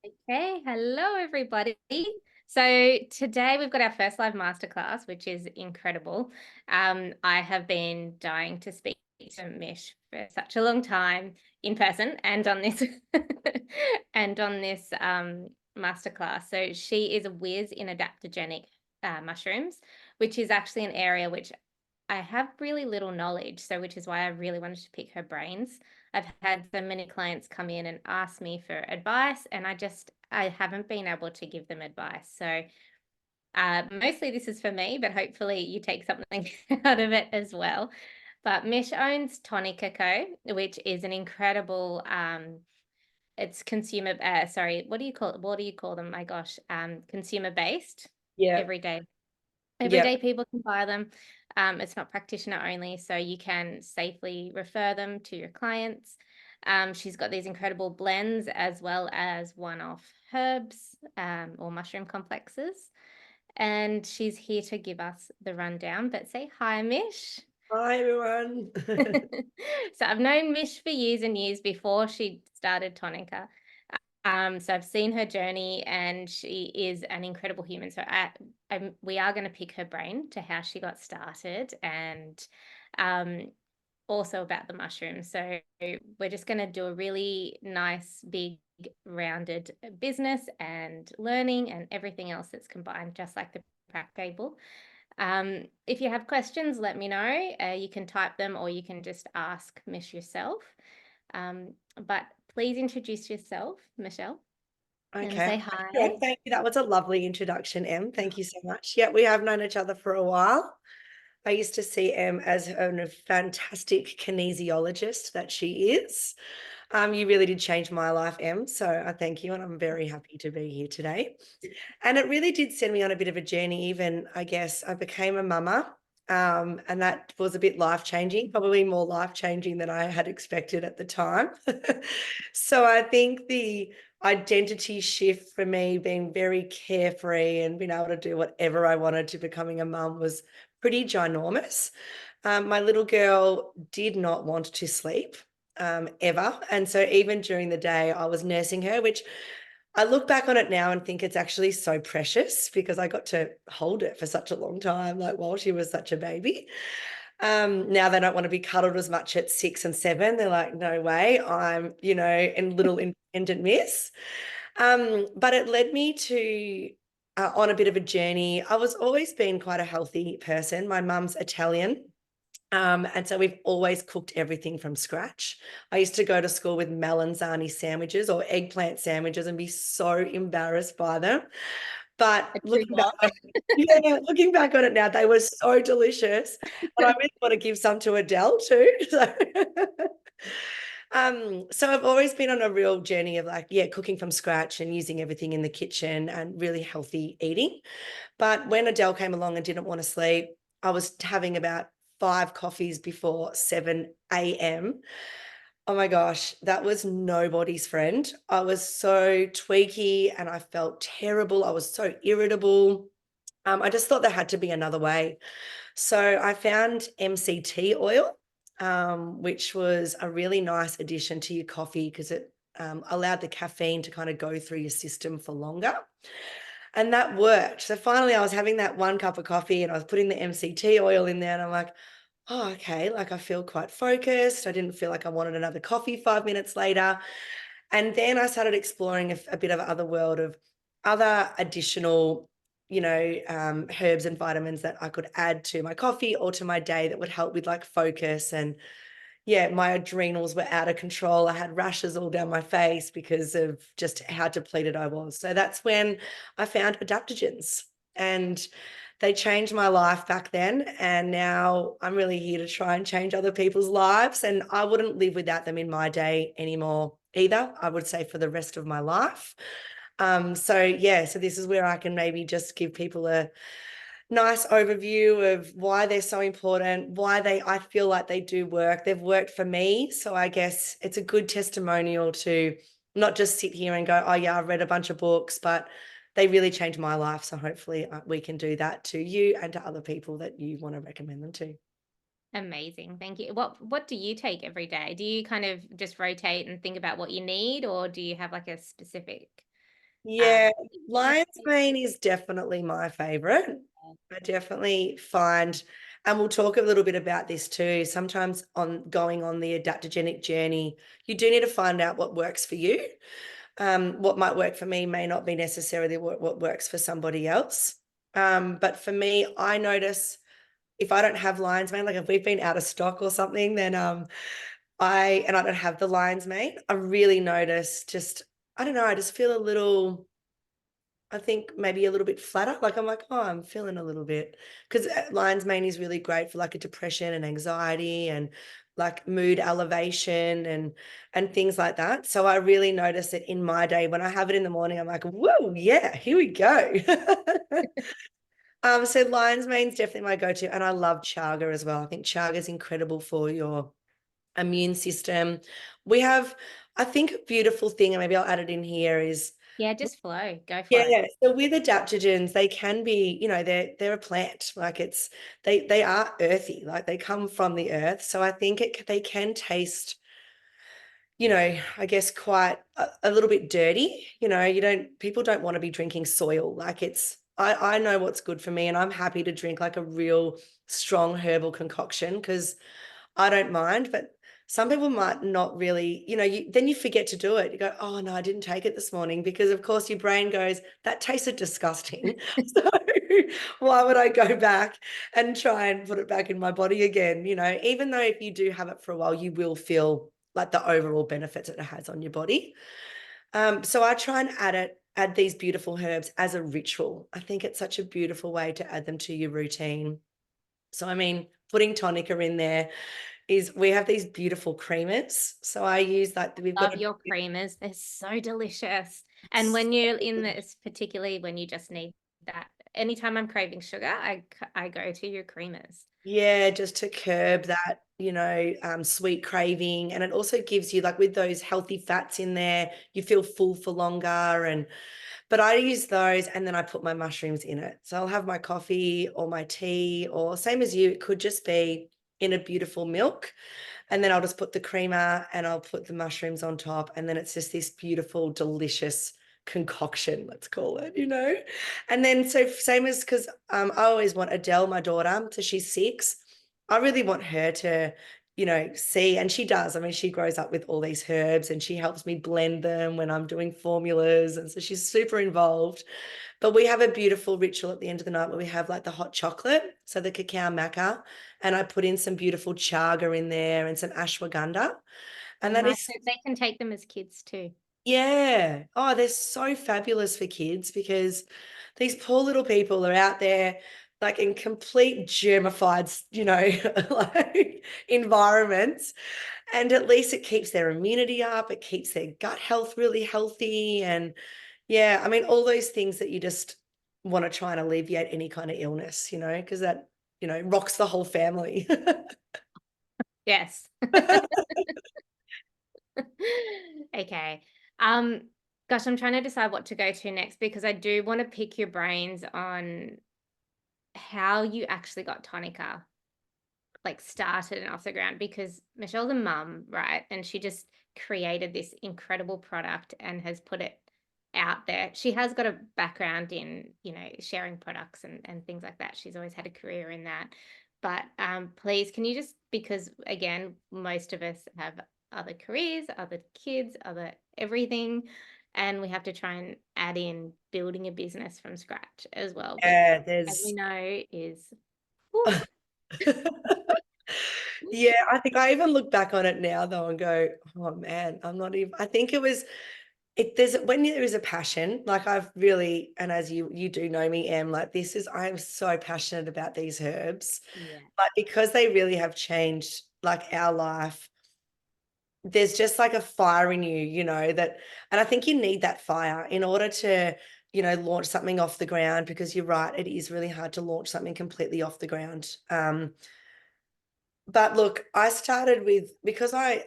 Okay, hello everybody. So today we've got our first live masterclass, which is incredible. I have been dying to speak to Mish for such a long time in person and on this and on this masterclass. So she is a whiz in adaptogenic mushrooms, which is actually an area which I have really little knowledge, so which is why I really wanted to pick her brains. I've had so many clients come in and ask me for advice, and I haven't been able to give them advice. So mostly this is for me, but hopefully you take something out of it as well. But Mish owns Tonika Co, which is an incredible it's consumer sorry, what do you call it? What do you call them? My gosh, consumer based, Yeah. everyday Yeah. Everyday people can buy them. It's not practitioner only, so you can safely refer them to your clients. She's got these incredible blends as well as one-off herbs or mushroom complexes. And she's here to give us the rundown. But say hi, Mish. Hi, everyone. So I've known Mish for years and years before she started Tonica. So I've seen her journey and she is an incredible human. So we are going to pick her brain to how she got started and um, also about the mushrooms. So we're just going to do a really nice, big, rounded business and learning and everything else that's combined, just like the prac table. If you have questions, let me know. You can type them or you can just ask Mish yourself. But please introduce yourself, Michelle, and Okay. say Yeah, hi. thank you. That was a lovely introduction, Em. Thank you so much. Yeah, we have known each other for a while. I used to see Em as a fantastic kinesiologist that she is. You really did change my life, Em. So I thank you, and I'm very happy to be here today. And it really did send me on a bit of a journey. Even I guess I became a mama, and that was a bit life-changing, probably more life-changing than I had expected at the time. So I think the identity shift for me, being very carefree and being able to do whatever I wanted, to becoming a mum, was pretty ginormous. My little girl did not want to sleep ever. And so even during the day, I was nursing her, which I look back on it now and think it's actually so precious because I got to hold it for such a long time, like while she was such a baby. Now they don't want to be cuddled as much at 6 and 7. They're like, no way, I'm, in little independent miss. But it led me to on a bit of a journey. I was always been quite a healthy person. My mum's Italian. And so we've always cooked everything from scratch. I used to go to school with melanzane sandwiches or eggplant sandwiches and be so embarrassed by them. But A true love. looking back on it now, they were so delicious. And I really want to give some to Adele too. So I've always been on a real journey of cooking from scratch and using everything in the kitchen and really healthy eating. But when Adele came along and didn't want to sleep, I was having about 5 coffees before 7 a.m. Oh my gosh, that was nobody's friend. I was so tweaky and I felt terrible. I was so irritable. I just thought there had to be another way. So I found MCT oil, which was a really nice addition to your coffee because it allowed the caffeine to kind of go through your system for longer. And that worked. So finally, I was having that 1 cup of coffee and I was putting the MCT oil in there, and I'm like, oh, okay, like I feel quite focused. I didn't feel like I wanted another coffee 5 minutes later. And then I started exploring a bit of other world of other additional, herbs and vitamins that I could add to my coffee or to my day that would help with like focus. And yeah, my adrenals were out of control. I had rashes all down my face because of just how depleted I was. So that's when I found adaptogens, and they changed my life back then. And now I'm really here to try and change other people's lives. And I wouldn't live without them in my day anymore either, I would say, for the rest of my life. So this is where I can maybe just give people a nice overview of why they're so important, I feel like they do work. They've worked for me. So I guess it's a good testimonial to not just sit here and go, oh yeah, I've read a bunch of books, but they really changed my life. So hopefully we can do that to you and to other people that you want to recommend them to. Amazing. Thank you. What do you take every day? Do you kind of just rotate and think about what you need, or do you have like a specific? Yeah, It's lion's mane is definitely my favorite. I definitely find, and we'll talk a little bit about this too. Sometimes on going on the adaptogenic journey, you do need to find out what works for you. What might work for me may not be necessarily what works for somebody else. But for me, I notice if I don't have lion's mane, like if we've been out of stock or something, then I don't have the lion's mane, I really notice just, I don't know, I just feel a little, I think maybe a little bit flatter. Like I'm like, oh, I'm feeling a little bit, because lion's mane is really great for like a depression and anxiety and like mood elevation and things like that. So I really notice it in my day when I have it in the morning. I'm like, whoa, yeah, here we go. So lion's mane's definitely my go-to, and I love chaga as well. I think chaga is incredible for your immune system. We have, I think, a beautiful thing, and maybe I'll add it in here is, yeah, just flow, go for it. yeah. So with adaptogens, they can be, they're a plant. Like they are earthy, like they come from the earth. So I think they can taste, I guess quite a little bit dirty. People don't want to be drinking soil. Like I know what's good for me, and I'm happy to drink like a real strong herbal concoction because I don't mind, but some people might not really, then you forget to do it. You go, oh no, I didn't take it this morning because of course your brain goes, that tasted disgusting. So why would I go back and try and put it back in my body again? Even though if you do have it for a while, you will feel like the overall benefits it has on your body. So I try and add these beautiful herbs as a ritual. I think it's such a beautiful way to add them to your routine. So, I mean, putting Tonika in there is we have these beautiful creamers. So I use like we've got Love your creamers. They're so delicious. And when you're in this, particularly when you just need that, anytime I'm craving sugar, I go to your creamers. yeah, just to curb that, sweet craving. And it also gives you like with those healthy fats in there, you feel full for longer. But I use those and then I put my mushrooms in it. So I'll have my coffee or my tea, or same as you, it could just be in a beautiful milk. And then I'll just put the creamer and I'll put the mushrooms on top. And then it's just this beautiful, delicious concoction, let's call it. And then so same as because I always want Adele, my daughter, so she's 6. I really want her to, see, and she does. I mean, she grows up with all these herbs and she helps me blend them when I'm doing formulas. And so she's super involved. But we have a beautiful ritual at the end of the night where we have like the hot chocolate, so the cacao maca, and I put in some beautiful chaga in there and some ashwagandha. Oh, And that nice. is, They can take them as kids too. yeah. Oh, they're so fabulous for kids because these poor little people are out there like in complete germified, like environments. And at least it keeps their immunity up. It keeps their gut health really healthy. And yeah, I mean, all those things that you just want to try and alleviate any kind of illness, because that, rocks the whole family. Yes. Okay. Gosh, I'm trying to decide what to go to next because I do want to pick your brains on how you actually got Tonica like started and off the ground, because Michelle's a mum, right? And she just created this incredible product and has put it out there. She has got a background in, sharing products and things like that. She's always had a career in that. But please, can you just, because again, most of us have other careers, other kids, other everything, and we have to try and add in building a business from scratch as well, which, Yeah, as we there's know, is whew. yeah, I think I even look back on it now though and go, oh man, I'm not even, I think it was there's when there is a passion, like I've really, and as you do know me, Em, like I am so passionate about these herbs. Yeah. Like because they really have changed like our life. There's just like a fire in you, that, and I think you need that fire in order to, launch something off the ground, because you're right, it is really hard to launch something completely off the ground. But look, I started with, because I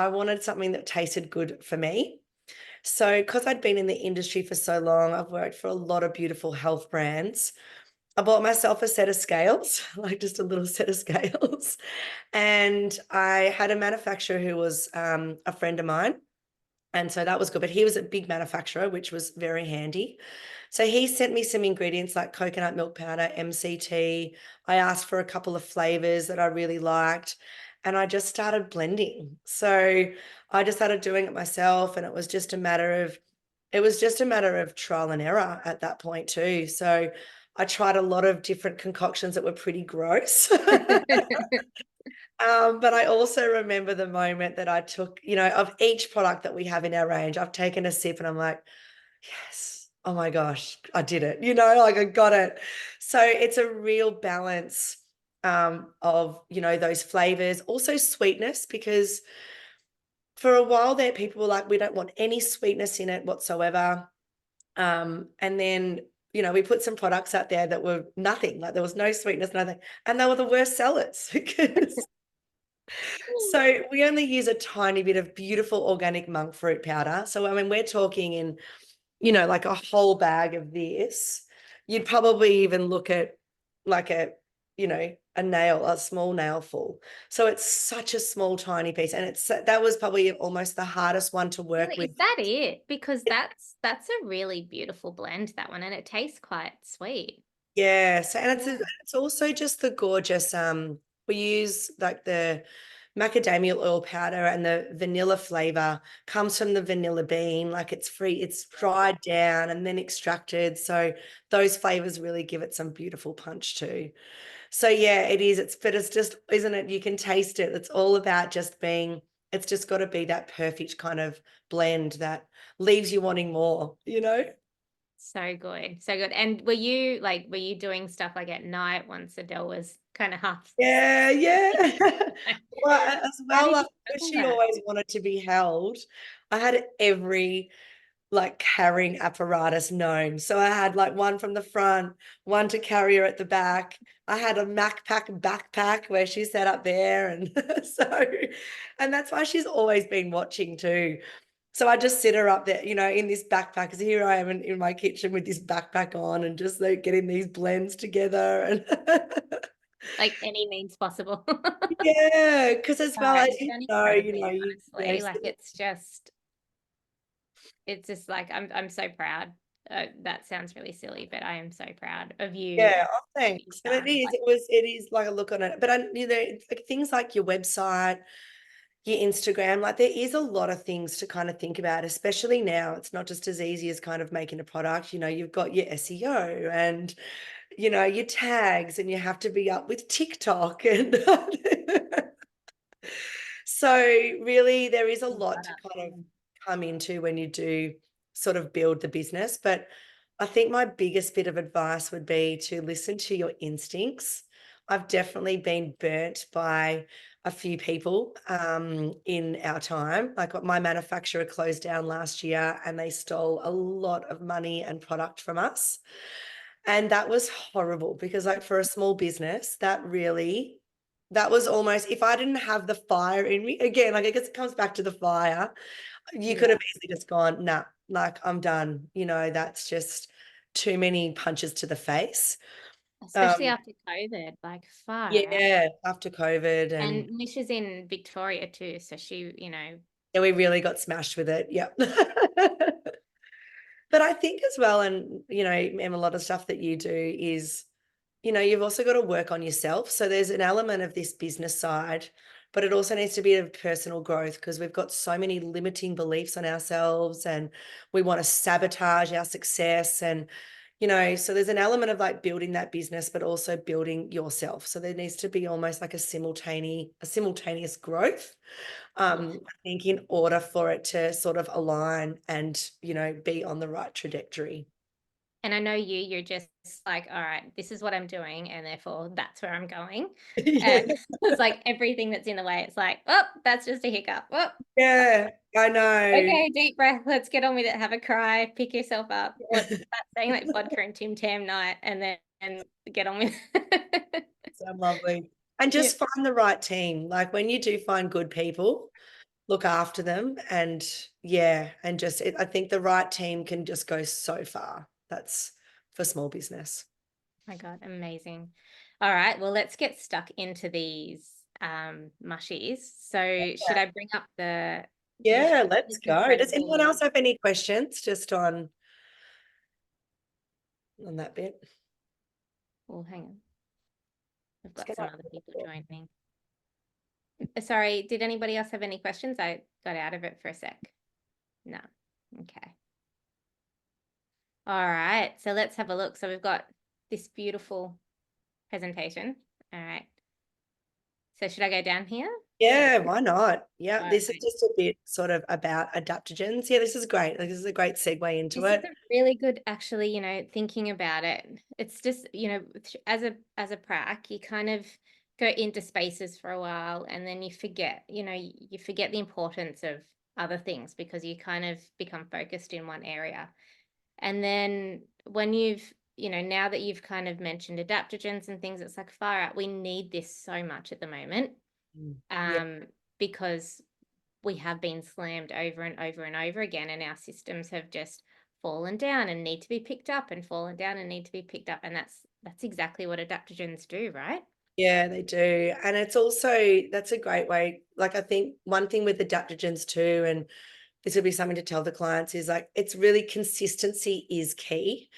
wanted something that tasted good for me. So, because I'd been in the industry for so long, I've worked for a lot of beautiful health brands. I bought myself a set of scales, like just a little set of scales. And I had a manufacturer who was a friend of mine. And so that was good. But he was a big manufacturer, which was very handy. So he sent me some ingredients like coconut milk powder, MCT. I asked for a couple of flavors that I really liked, and I just started blending. So I just started doing it myself, and it was just a matter of trial and error at that point too. So I tried a lot of different concoctions that were pretty gross. But I also remember the moment that I took, of each product that we have in our range, I've taken a sip and I'm like, yes, oh my gosh, I did it, like I got it. So it's a real balance of, those flavors, also sweetness, because for a while there, people were like, we don't want any sweetness in it whatsoever. And then, we put some products out there that were nothing, like there was no sweetness, nothing. And they were the worst sellers because so we only use a tiny bit of beautiful organic monk fruit powder. So, I mean, we're talking in, like a whole bag of this. You'd probably even look at like a small nail full. So it's such a small, tiny piece. And that was probably almost the hardest one to work Really, with. is that it? Because that's a really beautiful blend, that one, and it tastes quite sweet. Yeah. So, and Yeah. it's also just the gorgeous, we use like the macadamia oil powder, and the vanilla flavor comes from the vanilla bean. Like it's dried down and then extracted. So those flavors really give it some beautiful punch too. So yeah, it is. But it's just, isn't it? You can taste it. It's all about it's just got to be that perfect kind of blend that leaves you wanting more. So good. So good. And were you doing stuff like at night once Adele was kind of half Yeah, yeah. Well, as How well, did like, you because juggle she that? always wanted to be held, I had every like carrying apparatus known. So I had like one from the front, one to carry her at the back. I had a MacPack backpack where she sat up there. And and that's why she's always been watching too. So I just sit her up there, in this backpack. Because here I am in my kitchen with this backpack on and just like getting these blends together. And Like any means possible. yeah, because as well as You've done you know, incredibly, you, honestly. Like it's just like I'm so proud. That sounds really silly, but I am so proud of you and yeah, oh, what you've thanks. And done. Like, it is like a look on it. But like things like your website, your Instagram, like there is a lot of things to kind of think about, especially now. It's not just as easy as kind of making a product. You've got your SEO and, your tags, and you have to be up with TikTok. And so really there is a lot to kind of come into when you do sort of build the business. But I think my biggest bit of advice would be to listen to your instincts. I've definitely been burnt by a few people in our time. Like my manufacturer closed down last year and they stole a lot of money and product from us. And that was horrible because like for a small business, that was almost, if I didn't have the fire in me, again, like I guess it comes back to the fire. You could yeah, have easily just gone, nah, like I'm done. That's just too many punches to the face. especially Um, after COVID, like far out. yeah, after COVID, And and Mish is in Victoria too, so she. yeah, we really got smashed with it. Yeah. But I think as well, and Em, a lot of stuff that you do is, you've also got to work on yourself. So there's an element of this business side, but it also needs to be a personal growth because we've got so many limiting beliefs on ourselves and we want to sabotage our success. And, so there's an element of like building that business, but also building yourself. So there needs to be almost like a simultaneous growth. I think in order for it to sort of align and, be on the right trajectory. And I know you're just like, all right, this is what I'm doing, and therefore that's where I'm going. Yeah. And it's like everything that's in the way, it's like, oh, that's just a hiccup. Oh, Yeah, I know. okay, deep breath. Let's get on with it. Have a cry, pick yourself up. What start saying like vodka and Tim Tam night, and then get on with it. So lovely. And Yeah. just find the right team. Like when you do find good people, look after them. And yeah, and I think the right team can just go so far. That's for small business. My God, amazing. All right, well, let's get stuck into these mushies. So should I bring up the Yeah, let's It's go. Does anyone incredible. else have any questions just on that bit? Oh, hang on. We've Let's got get some up. other people joining. Sorry, did anybody else have any questions? I got out of it for a sec. No. Okay. All right. So let's have a look. So we've got this beautiful presentation. All right. So should I go down here? Yeah, why not? Yeah, All this is right. just a bit sort of about adaptogens. Yeah, this is great. Like, this is a great segue into This is it. a really good, actually, thinking about it. It's just, as a prac, you kind of go into spaces for a while and then you forget, you forget the importance of other things because you kind of become focused in one area. And then when now that you've kind of mentioned adaptogens and things, it's like far out. We need this so much at the moment, Yeah, because we have been slammed over and over and over again, and our systems have just fallen down and need to be picked up and fallen down and need to be picked up. And that's exactly what adaptogens do, right? yeah, they do. And it's also, that's a great way. Like, I think one thing with adaptogens too, and this would be something to tell the clients, is like, it's really consistency is key.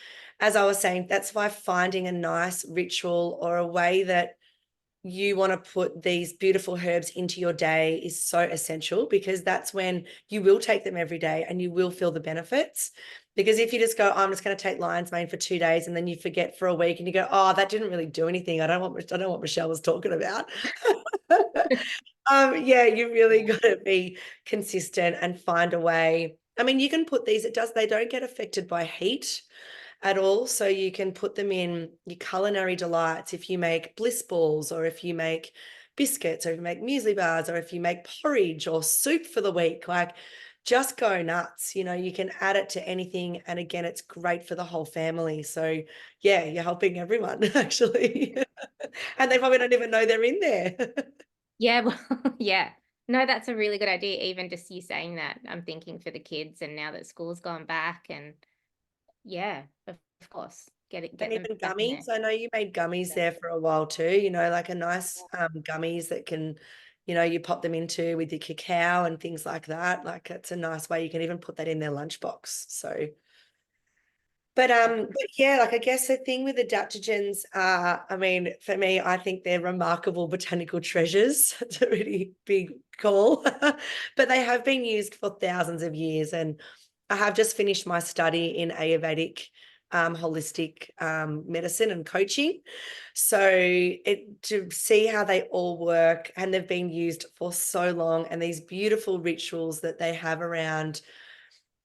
As I was saying, that's why finding a nice ritual or a way that you want to put these beautiful herbs into your day is so essential, because that's when you will take them every day and you will feel the benefits. Because if you just go, oh, I'm just going to take lion's mane for 2 days, and then you forget for a week and you go, oh, that didn't really do anything. I don't know what Michelle was talking about. Yeah, you really got to be consistent and find a way. I mean, you can put these, they don't get affected by heat at all. So you can put them in your culinary delights if you make bliss balls, or if you make biscuits, or if you make muesli bars, or if you make porridge or soup for the week. Like, just go nuts. You can add it to anything. And again, it's great for the whole family. So yeah, you're helping everyone actually. And they probably don't even know they're in there. Yeah, well, yeah. No, that's a really good idea. Even just you saying that, I'm thinking for the kids, and now that school's gone back, and yeah, of course, And get them even back in there. gummies. I know you made gummies there for a while too, like a nice gummies that can, you pop them into with your cacao and things like that. Like, it's a nice way. You can even put that in their lunchbox. So, but yeah, like, I guess the thing with adaptogens are, I mean, for me, I think they're remarkable botanical treasures. It's a really big call, but they have been used for thousands of years. And I have just finished my study in Ayurvedic holistic medicine and coaching. So to see how they all work, and they've been used for so long, and these beautiful rituals that they have around,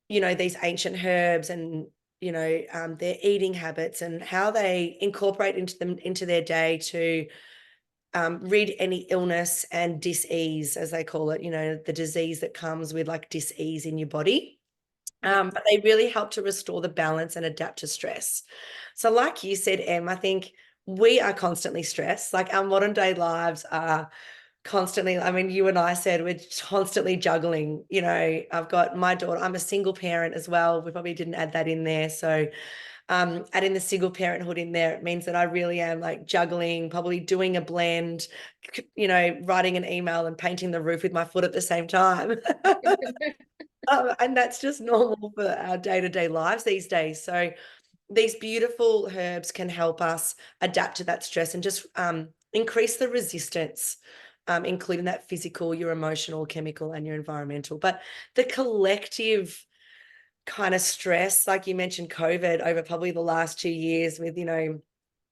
these ancient herbs, and their eating habits, and how they incorporate into their day to rid any illness and dis-ease, as they call it, the disease that comes with like dis-ease in your body. Yes. But they really help to restore the balance and adapt to stress. So like you said, Em, I think we are constantly stressed. Like, our modern day lives are constantly, I mean, you and I said we're constantly juggling. I've got my daughter, I'm a single parent as well. We probably didn't add that in there. So adding the single parenthood in there, it means that I really am like juggling, probably doing a blend, writing an email and painting the roof with my foot at the same time. And that's just normal for our day-to-day lives these days. So these beautiful herbs can help us adapt to that stress and just increase the resistance, including that physical, your emotional, chemical, and your environmental. But the collective kind of stress, like you mentioned, COVID over probably the last 2 years, with,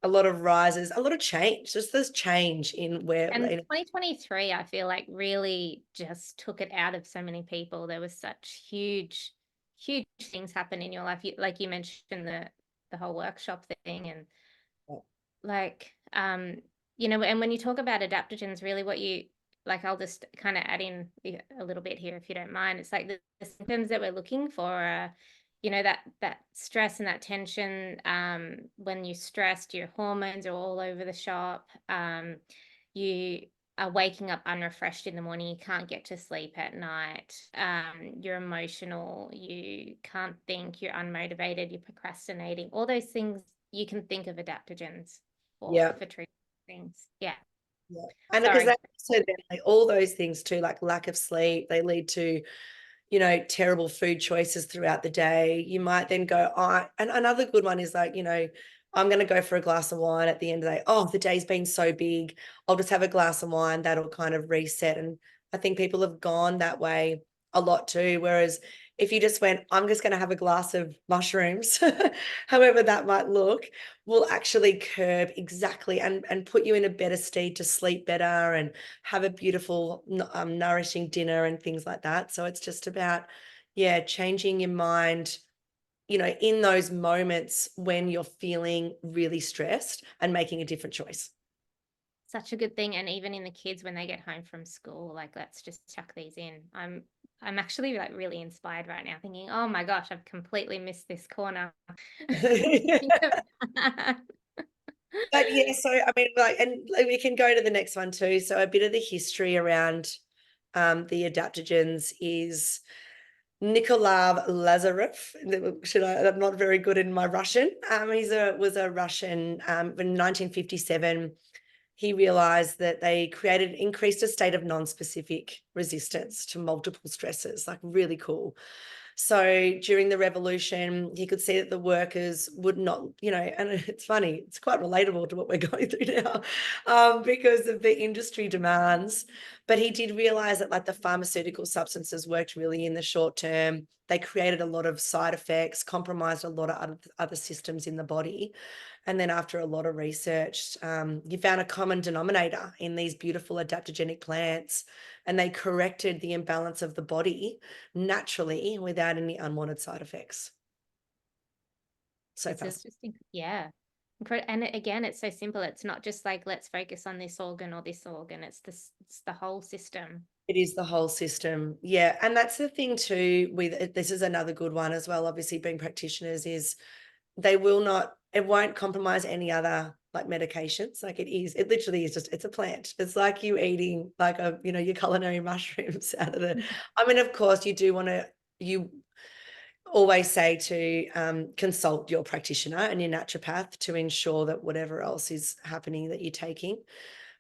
a lot of rises, a lot of change, just this change in where. And 2023, I feel like really just took it out of so many people. There was such huge, huge things happen in your life. Like you mentioned the whole workshop thing, and like and when you talk about adaptogens, really what you like, I'll just kind of add in a little bit here if you don't mind. It's like the symptoms that we're looking for are, that stress and that tension. When you're stressed, your hormones are all over the shop. You are waking up unrefreshed in the morning, you can't get to sleep at night. You're emotional, you can't think, you're unmotivated, you're procrastinating, all those things you can think of adaptogens Yeah. for treating things. Yeah. Yeah. And because Sorry. that so then all those things too, like lack of sleep, they lead to, terrible food choices throughout the day. You might then go, oh, and another good one is like, I'm going to go for a glass of wine at the end of the day. Oh, the day's been so big. I'll just have a glass of wine. That'll kind of reset. And I think people have gone that way a lot too. Whereas if you just went, I'm just going to have a glass of mushrooms, however that might look, will actually curb exactly and put you in a better state to sleep better and have a beautiful, nourishing dinner and things like that. So it's just about, yeah, changing your mind, in those moments when you're feeling really stressed and making a different choice. Such a good thing. And even in the kids when they get home from school, like let's just chuck these in. I'm actually like really inspired right now, thinking, oh my gosh, I've completely missed this corner. But yeah, so I mean, like, and like, we can go to the next one too. So a bit of the history around the adaptogens is Nikolav Lazarev. I'm not very good in my Russian. Was a Russian in 1957. He realized that they increased a state of non-specific resistance to multiple stresses, like really cool. So during the revolution, he could see that the workers would not, and it's funny, it's quite relatable to what we're going through now, because of the industry demands. But he did realize that like the pharmaceutical substances worked really in the short term. They created a lot of side effects, compromised a lot of other systems in the body. And then after a lot of research, you found a common denominator in these beautiful adaptogenic plants, and they corrected the imbalance of the body naturally without any unwanted side effects. So This is fast. just, yeah. And again, it's so simple. It's not just like, let's focus on this organ or this organ. It's the whole system. It is the whole system. Yeah. And that's the thing too, with this is another good one as well, obviously being practitioners, is it won't compromise any other like medications. Like it literally is it's a plant. It's like you eating like your culinary mushrooms out of I mean, of course you do want to, you always say to consult your practitioner and your naturopath to ensure that whatever else is happening that you're taking.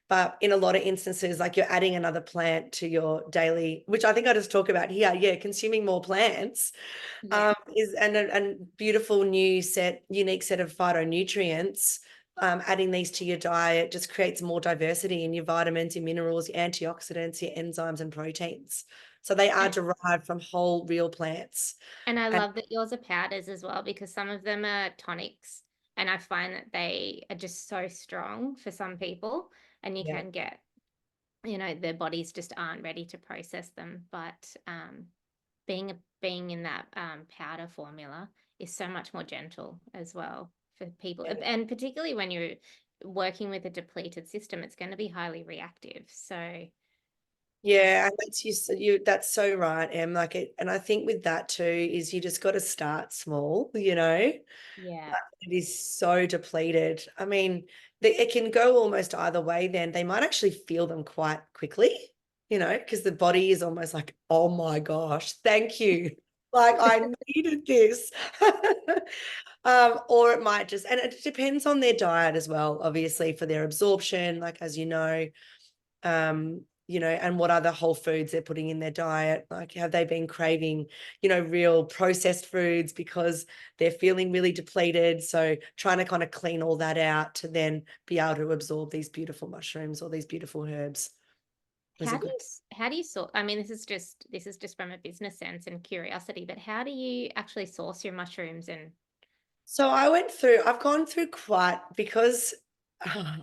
But in a lot of instances, like you're adding another plant to your daily, which I think I just talk about here. Yeah, consuming more plants Yeah. is and beautiful unique set of phytonutrients. Adding these to your diet just creates more diversity in your vitamins, your minerals, your antioxidants, your enzymes, and proteins. So they are And, derived from whole, real plants. and I And love that yours are powders as well, because some of them are tonics. And I find that they are just so strong for some people. And you yeah, can get, their bodies just aren't ready to process them. But being in that powder formula is so much more gentle as well for people, yeah. and particularly when you're working with a depleted system, it's going to be highly reactive. So Yeah, and that's so right, Em. Like it, and I think with that too is you just got to start small, yeah, It is so depleted. I mean, it can go almost either way then. They might actually feel them quite quickly, because the body is almost like, oh my gosh, thank you. Like I needed this. Or it might just, and it depends on their diet as well, obviously, for their absorption, like as and what other whole foods they're putting in their diet. Like, have they been craving, real processed foods because they're feeling really depleted? So trying to kind of clean all that out to then be able to absorb these beautiful mushrooms or these beautiful herbs is a good. how do you sort, I mean, this is just from a business sense and curiosity, but how do you actually source your mushrooms? And So I've gone through quite because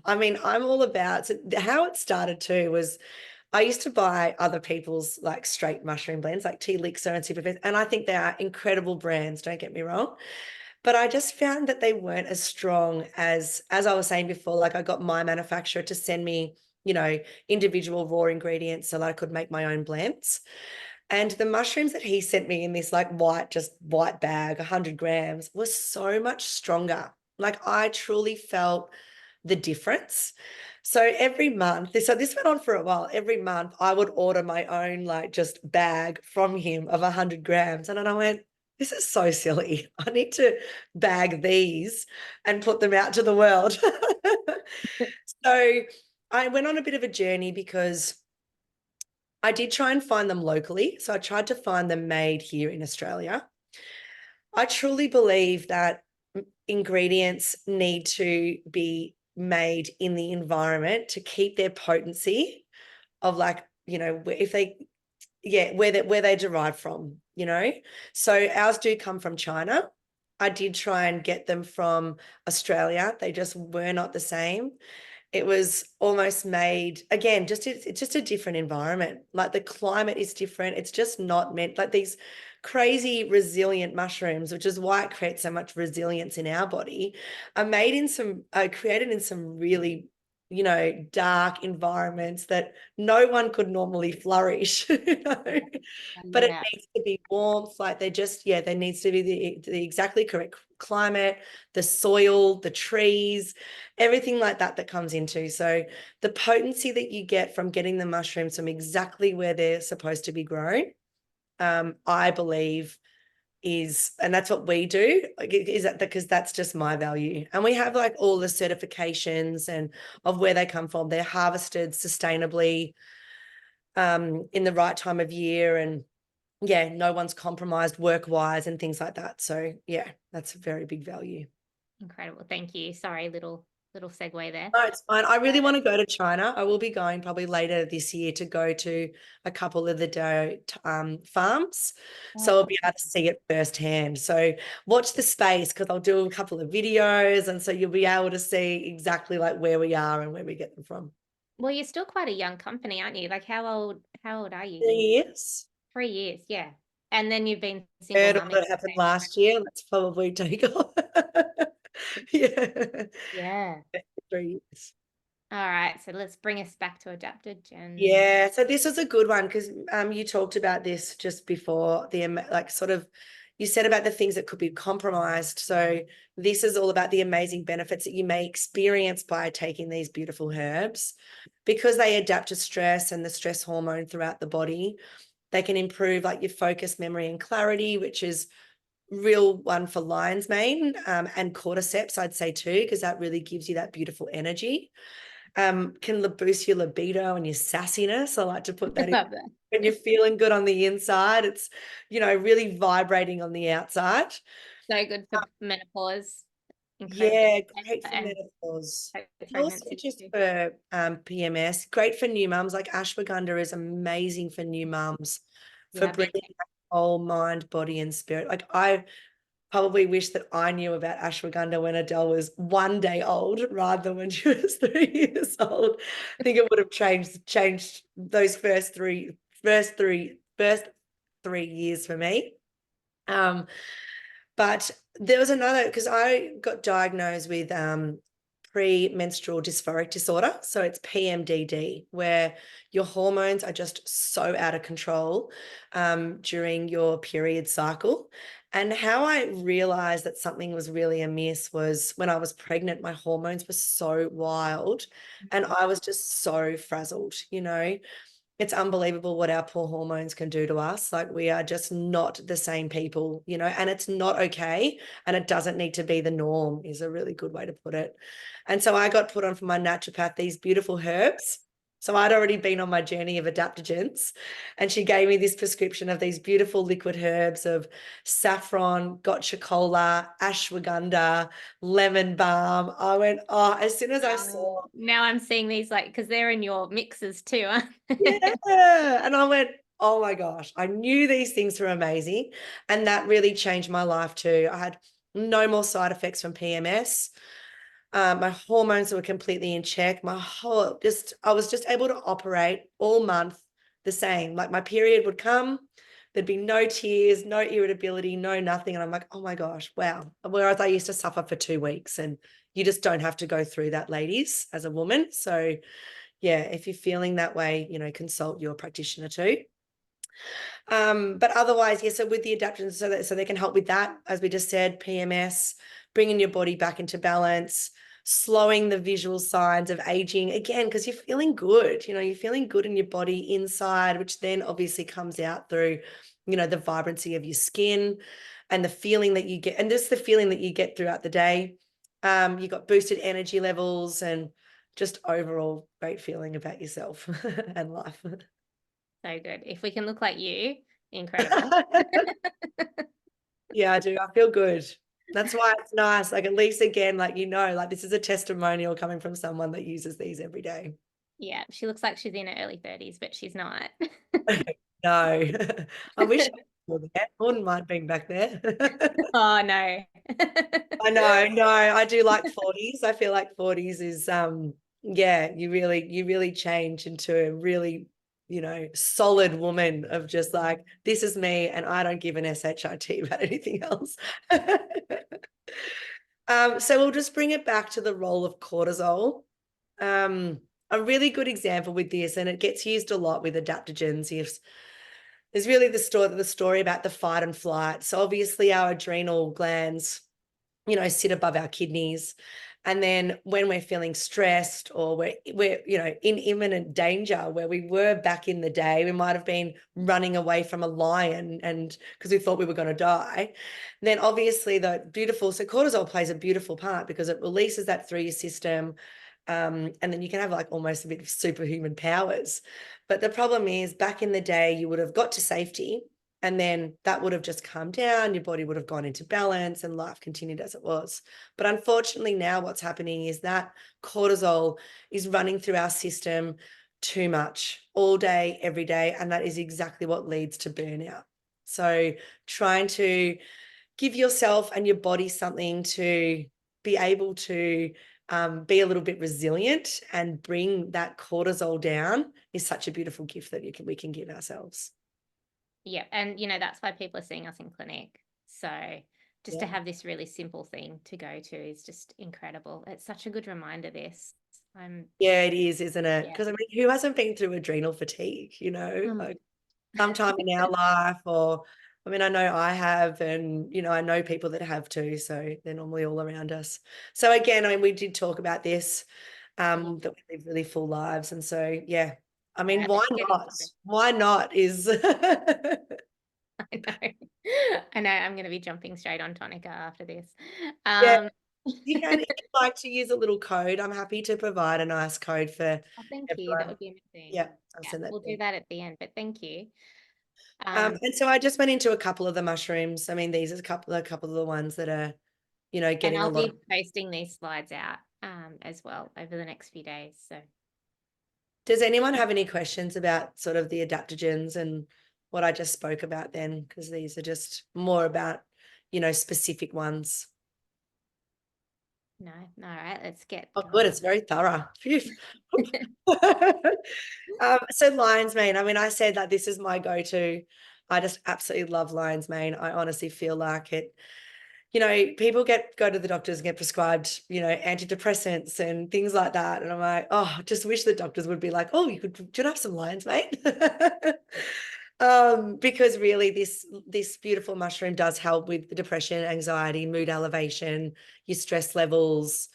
I mean, I'm all about so how it started too was I used to buy other people's like straight mushroom blends like Tea Elixir and Superfest, and I think they are incredible brands, don't get me wrong. But I just found that they weren't as strong as I was saying before. Like I got my manufacturer to send me, individual raw ingredients so that I could make my own blends. And the mushrooms that he sent me in this like just white bag, 100 grams, was so much stronger. Like I truly felt the difference. So every month, so this went on for a while. Every month, I would order my own like just bag from him of 100 grams. And then I went, this is so silly. I need to bag these and put them out to the world. So I went on a bit of a journey because I did try and find them locally. So I tried to find them made here in Australia. I truly believe that ingredients need to be made in the environment to keep their potency of, like, if they, yeah, where they derive from, So ours do come from China. I did try and get them from Australia. They just were not the same. It was almost made, again, it's just a different environment. Like, the climate is different. It's just not meant, like, these crazy resilient mushrooms, which is why it creates so much resilience in our body, are created in some really, dark environments that no one could normally flourish. But it Yeah, needs to be warmth. Like, there needs to be the exactly correct climate, the soil, the trees, everything like that comes into. So the potency that you get from getting the mushrooms from exactly where they're supposed to be grown, I believe and that's what we do, is that because that's just my value. And we have, like, all the certifications and of where they come from. They're harvested sustainably, in the right time of year, and yeah, no one's compromised work-wise and things like that. So yeah, that's a very big value. incredible. Thank you. Sorry, little segue there. No, it's fine. I really want to go to China. I will be going probably later this year to go to a couple of the farms. So I'll Oh, be able to see it firsthand. So watch the space, because I'll do a couple of videos. And so you'll be able to see exactly, like, where we are and where we get them from. well, you're still quite a young company, aren't you? Like, how old are you? Yes. 3 years, yeah. And then you've been single Heard all mumming. that happened last year. Let's probably take off. Yeah. Yeah. 3 years. All right. So let's bring us back to adaptogens. Yeah, so this was a good one because you talked about this just before, like, sort of, you said about the things that could be compromised. So this is all about the amazing benefits that you may experience by taking these beautiful herbs, because they adapt to stress and the stress hormone throughout the body. They can improve, like, your focus, memory, and clarity, which is real one for lion's mane, and cordyceps, I'd say too, because that really gives you that beautiful energy. Can boost your libido and your sassiness. I like to put that in. Love that. When you're feeling good on the inside, it's, really vibrating on the outside. So good for menopause. Incredible. Yeah, great for And menopause. And also pregnancy just too. for PMS, great for new mums. Like, ashwagandha is amazing for new mums, for Yeah, big. bringing back whole mind, body, and spirit. Like, I probably wish that I knew about ashwagandha when Adele was 1 day old rather than when she was 3 years old. I think it would have changed those first three years for me. But there was another, because I got diagnosed with premenstrual dysphoric disorder. So it's PMDD, where your hormones are just so out of control during your period cycle. And how I realized that something was really amiss was when I was pregnant. My hormones were so wild and I was just so frazzled, It's unbelievable what our poor hormones can do to us. Like, we are just not the same people, and it's not okay. And it doesn't need to be the norm, is a really good way to put it. And so I got put on for my naturopath these beautiful herbs. So I'd already been on my journey of adaptogens, and she gave me this prescription of these beautiful liquid herbs of saffron, gotcha cola, ashwagandha, lemon balm. I went, oh, as soon as I saw, Now I'm seeing these, like, because they're in your mixes too, aren't they? yeah. And I went, oh my gosh, I knew these things were amazing. And that really changed my life too. I had no more side effects from PMS. My hormones were completely in check. I was just able to operate all month the same. Like, my period would come, there'd be no tears, no irritability, no nothing. And I'm like, oh my gosh, wow. Whereas I used to suffer for 2 weeks, and you just don't have to go through that, ladies, as a woman. So yeah, if you're feeling that way, consult your practitioner too. But otherwise, yeah, so with the adaptogens, so they can help with that, as we just said, PMS, bringing your body back into balance, slowing the visual signs of aging, again, because you're feeling good, you're feeling good in your body inside, which then obviously comes out through, the vibrancy of your skin and the feeling that you get, and just the feeling that you get throughout the day. You got boosted energy levels and just overall great feeling about yourself and life. So good. If we can look like you, incredible. Yeah, I do. I feel good. That's why it's nice. Like, at least again, like, like this is a testimonial coming from someone that uses these every day. Yeah, she looks like she's in her early 30s, but she's not. No, I wish I was there. I wouldn't mind being back there. Oh no. I know, no, I do like 40s. I feel like 40s is yeah, you really change into a really, solid woman of just like, this is me and I don't give an shit about anything else. So we'll just bring it back to the role of cortisol. Um, a really good example with this, and it gets used a lot with adaptogens, is really the story about the fight and flight. So obviously our adrenal glands, sit above our kidneys. And then when we're feeling stressed or we're in imminent danger, where we were back in the day, we might have been running away from a lion and because we thought we were going to die. Then obviously so cortisol plays a beautiful part because it releases that through your system. And then you can have like almost a bit of superhuman powers. But the problem is back in the day, you would have got to safety and then that would have just calmed down, your body would have gone into balance and life continued as it was. But unfortunately now what's happening is that cortisol is running through our system too much all day, every day. And that is exactly what leads to burnout. So trying to give yourself and your body something to be able to be a little bit resilient and bring that cortisol down is such a beautiful gift that we can give ourselves. Yeah, and that's why people are seeing us in clinic. So just to Yeah. have this really simple thing to go to is just incredible. It's such a good reminder, this. Yeah, it is, isn't it? Yeah. Because I mean, who hasn't been through adrenal fatigue, Um, like sometime in our life, or I mean, I know I have, and I know people that have too, so they're normally all around us. So again, I mean, we did talk about this, yeah. that we live really full lives. And so yeah, I All mean, right, why let's get into not? it. Why not is I know. I know I'm going to be jumping straight on Tonika after this. yeah, Um, you can, if you'd like to use a little code, I'm happy to provide a nice code for oh, thank you. That everyone. would be amazing. Yeah, I'll Yeah, send that we'll to do you. that at the end, but thank you. And so I just went into a couple of the mushrooms. I mean, these are a couple of the ones that are, And getting a I'll lot of. be posting these slides out as well over the next few days. So Does anyone have any questions about sort of the adaptogens and what I just spoke about then? Because these are just more about, specific ones. no, all right, let's get Oh, good. going. It's very thorough. Phew. So lion's mane, I mean, I said that this is my go-to. I just absolutely love lion's mane. I honestly feel like it, people go to the doctors and get prescribed, antidepressants and things like that. And I'm like, oh, just wish the doctors would be like, oh, do you have some lion's mane? Because really this beautiful mushroom does help with the depression, anxiety, mood elevation, your stress levels.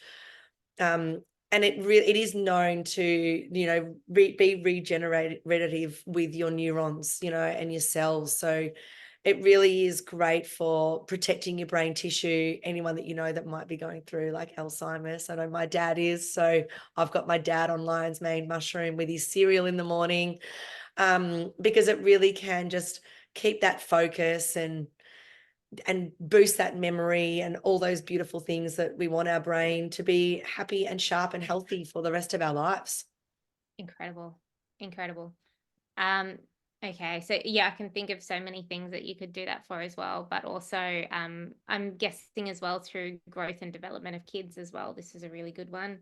Um, and it is known to, be regenerative with your neurons, and your cells. So it really is great for protecting your brain tissue. Anyone that that might be going through like Alzheimer's. I know my dad is, so I've got my dad on lion's mane mushroom with his cereal in the morning, because it really can just keep that focus and boost that memory and all those beautiful things that we want our brain to be happy and sharp and healthy for the rest of our lives. Incredible, incredible. Um, okay, so yeah, I can think of so many things that you could do that for as well, but also I'm guessing as well through growth and development of kids as well. This is a really good one